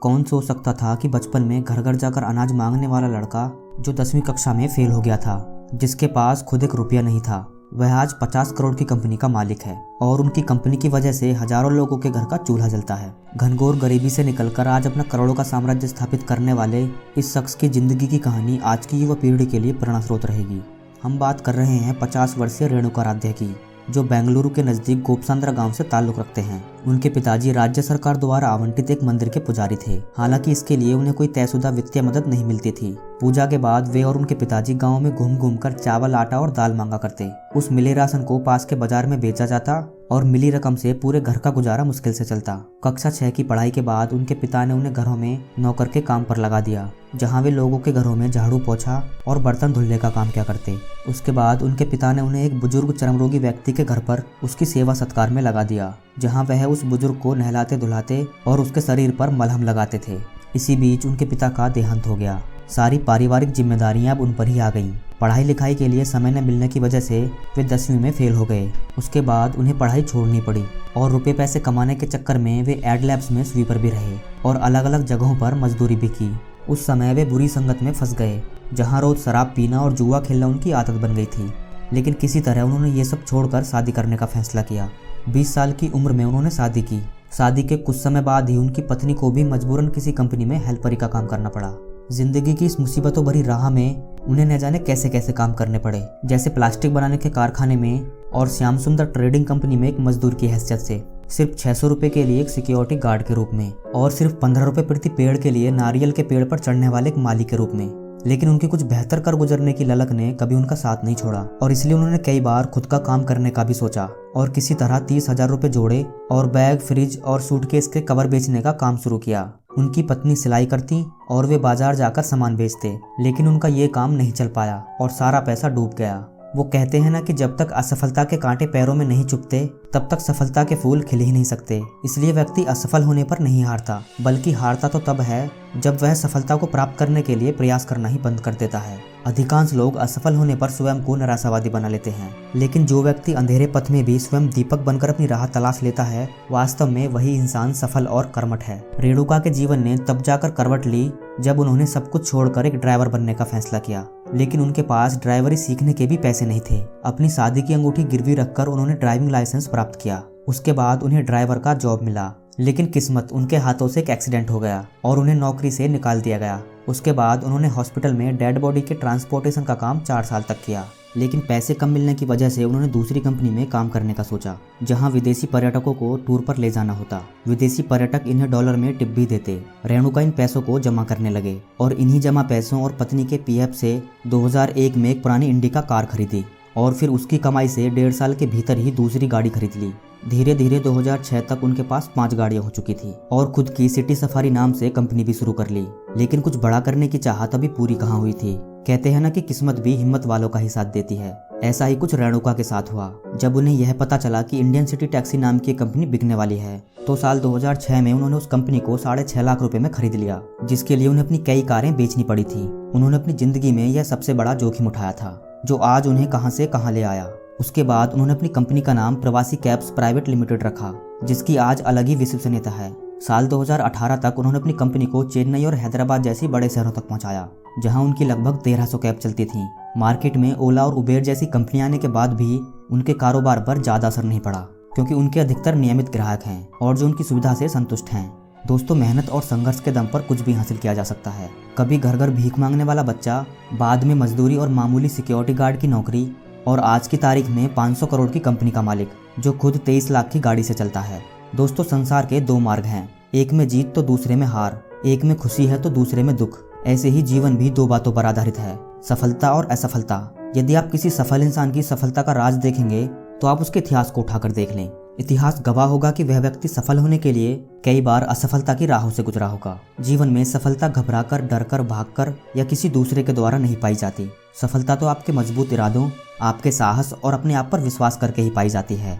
कौन सोच सकता था कि बचपन में घर घर जाकर अनाज मांगने वाला लड़का जो 10वीं कक्षा में फेल हो गया था, जिसके पास खुद एक रुपया नहीं था, वह आज 50 करोड़ की कंपनी का मालिक है और उनकी कंपनी की वजह से हजारों लोगों के घर का चूल्हा जलता है। घनघोर गरीबी से निकलकर आज अपना करोड़ों का साम्राज्य स्थापित करने वाले इस शख्स की जिंदगी की कहानी आज की युवा पीढ़ी के लिए प्रेरणा स्रोत रहेगी। हम बात कर रहे हैं 50 वर्षीय रेणुका राध्या की, जो बेंगलुरु के नज़दीक गोपसांद्रा गांव से ताल्लुक़ रखते हैं। उनके पिताजी राज्य सरकार द्वारा आवंटित एक मंदिर के पुजारी थे। हालांकि इसके लिए उन्हें कोई तयशुदा वित्तीय मदद नहीं मिलती थी। पूजा के बाद वे और उनके पिताजी गांव में घूम घूम कर चावल, आटा और दाल मांगा करते। उस मिले राशन को पास के बाजार में बेचा जाता और मिली रकम से पूरे घर का गुजारा मुश्किल से चलता। कक्षा 6 की पढ़ाई के बाद उनके पिता ने उन्हें घरों में नौकर के काम पर लगा दिया, जहां वे लोगों के घरों में झाड़ू पोछा और बर्तन धुलने का काम किया करते। उसके बाद उनके पिता ने उन्हें एक बुजुर्ग चर्मरोगी व्यक्ति के घर पर उसकी सेवा सत्कार में लगा दिया, जहां वह उस बुजुर्ग को नहलाते धुलाते और उसके शरीर पर मलहम लगाते थे। इसी बीच उनके पिता का देहांत हो गया। सारी पारिवारिक जिम्मेदारियां अब उन पर ही आ गईं। पढ़ाई लिखाई के लिए समय न मिलने की वजह से वे 10वीं में फेल हो गए। उसके बाद उन्हें पढ़ाई छोड़नी पड़ी और रुपए पैसे कमाने के चक्कर में वे एड लैब्स में स्वीपर भी रहे और अलग अलग जगहों पर मजदूरी भी की। उस समय वे बुरी संगत में फंस गए, जहां रोज शराब पीना और जुआ खेलना उनकी आदत बन गई थी। लेकिन किसी तरह उन्होंने ये सब छोड़कर शादी करने का फैसला किया। 20 साल की उम्र में उन्होंने शादी की। शादी के कुछ समय बाद ही उनकी पत्नी को भी मजबूरन किसी कंपनी में हेल्परी का काम करना पड़ा। जिंदगी की इस मुसीबतों भरी राह में उन्हें न जाने कैसे कैसे काम करने पड़े, जैसे प्लास्टिक बनाने के कारखाने में और श्याम सुंदर ट्रेडिंग कंपनी में एक मजदूर की हैसियत से, सिर्फ 600 रुपए के लिए एक सिक्योरिटी गार्ड के रूप में और सिर्फ 15 रुपए प्रति पेड़ के लिए नारियल के पेड़ पर चढ़ने वाले एक माली के रूप में। लेकिन उनकी कुछ बेहतर कर गुजरने की ललक ने कभी उनका साथ नहीं छोड़ा और इसलिए उन्होंने कई बार खुद का काम करने का भी सोचा और किसी तरह 30,000 रुपए जोड़े और बैग, फ्रिज और सूटकेस के कवर बेचने का काम शुरू किया। उनकी पत्नी सिलाई करती और वे बाजार जाकर सामान बेचते, लेकिन उनका ये काम नहीं चल पाया और सारा पैसा डूब गया। वो कहते हैं ना कि जब तक असफलता के कांटे पैरों में नहीं चुभते तब तक सफलता के फूल खिल ही नहीं सकते। इसलिए व्यक्ति असफल होने पर नहीं हारता, बल्कि हारता तो तब है जब वह सफलता को प्राप्त करने के लिए प्रयास करना ही बंद कर देता है। अधिकांश लोग असफल होने पर स्वयं को निराशावादी बना लेते हैं, लेकिन जो व्यक्ति अंधेरे पथ में भी स्वयं दीपक बनकर अपनी राह तलाश लेता है, वास्तव में वही इंसान सफल और कर्मठ है। रेणुका के जीवन ने तब जाकर करवट ली जब उन्होंने सब कुछ छोड़कर एक ड्राइवर बनने का फैसला किया, लेकिन उनके पास ड्राइवरी सीखने के भी पैसे नहीं थे। अपनी शादी की अंगूठी गिरवी रखकर उन्होंने ड्राइविंग लाइसेंस प्राप्त किया। उसके बाद उन्हें ड्राइवर का जॉब मिला, लेकिन किस्मत उनके हाथों से एक एक्सीडेंट हो गया और उन्हें नौकरी से निकाल दिया गया। उसके बाद उन्होंने हॉस्पिटल में डेड बॉडी के ट्रांसपोर्टेशन का काम 4 साल तक किया, लेकिन पैसे कम मिलने की वजह से उन्होंने दूसरी कंपनी में काम करने का सोचा, जहां विदेशी पर्यटकों को टूर पर ले जाना होता। विदेशी पर्यटक इन्हें डॉलर में टिप भी देते। रेणुका इन पैसों को जमा करने लगे और इन्हीं जमा पैसों और पत्नी के पीएफ से 2001 में एक पुरानी इंडिका कार खरीदी और फिर उसकी कमाई से 1.5 साल के भीतर ही दूसरी गाड़ी खरीद ली। धीरे धीरे 2006 तक उनके पास 5 गाड़ियां हो चुकी थी और खुद की सिटी सफारी नाम से कंपनी भी शुरू कर ली। लेकिन कुछ बड़ा करने की चाहत अभी पूरी कहाँ हुई थी। कहते हैं ना कि किस्मत भी हिम्मत वालों का ही साथ देती है। ऐसा ही कुछ रेणुका के साथ हुआ। जब उन्हें यह पता चला कि इंडियन सिटी टैक्सी नाम की कंपनी बिकने वाली है, तो साल 2006 में उन्होंने उस कंपनी को 6.5 लाख रुपए में खरीद लिया, जिसके लिए उन्हें अपनी कई कारें बेचनी पड़ी थी। उन्होंने अपनी जिंदगी में यह सबसे बड़ा जोखिम उठाया था, जो आज उन्हें कहां से कहां ले आया। उसके बाद उन्होंने अपनी कंपनी का नाम प्रवासी कैब्स प्राइवेट लिमिटेड रखा, जिसकी आज अलग ही विश्वसनीयता है। साल 2018 तक उन्होंने अपनी कंपनी को चेन्नई और हैदराबाद जैसी बड़े शहरों तक पहुंचाया, जहां उनकी लगभग 1300 कैब चलती थीं। मार्केट में ओला और उबेर जैसी कंपनियां आने के बाद भी उनके कारोबार पर ज़्यादा असर नहीं पड़ा, क्योंकि उनके अधिकतर नियमित ग्राहक हैं और जो उनकी सुविधा से संतुष्ट हैं। दोस्तों, मेहनत और संघर्ष के दम पर कुछ भी हासिल किया जा सकता है। कभी घर घर भीख मांगने वाला बच्चा, बाद में मजदूरी और मामूली सिक्योरिटी गार्ड की नौकरी, और आज की तारीख में 500 करोड़ की कंपनी का मालिक, जो खुद 23 लाख की गाड़ी से चलता है। दोस्तों, संसार के 2 मार्ग हैं, एक में जीत तो दूसरे में हार, एक में खुशी है तो दूसरे में दुख। ऐसे ही जीवन भी 2 बातों पर आधारित है, सफलता और असफलता। यदि आप किसी सफल इंसान की सफलता का राज देखेंगे तो आप उसके इतिहास को उठाकर देख लें। इतिहास गवाह होगा कि वह व्यक्ति सफल होने के लिए कई बार असफलता की राहों से गुजरा होगा। जीवन में सफलता घबराकर, डरकर, भागकर या किसी दूसरे के द्वारा नहीं पाई जाती। सफलता तो आपके मजबूत इरादों, आपके साहस और अपने आप पर विश्वास करके ही पाई जाती है।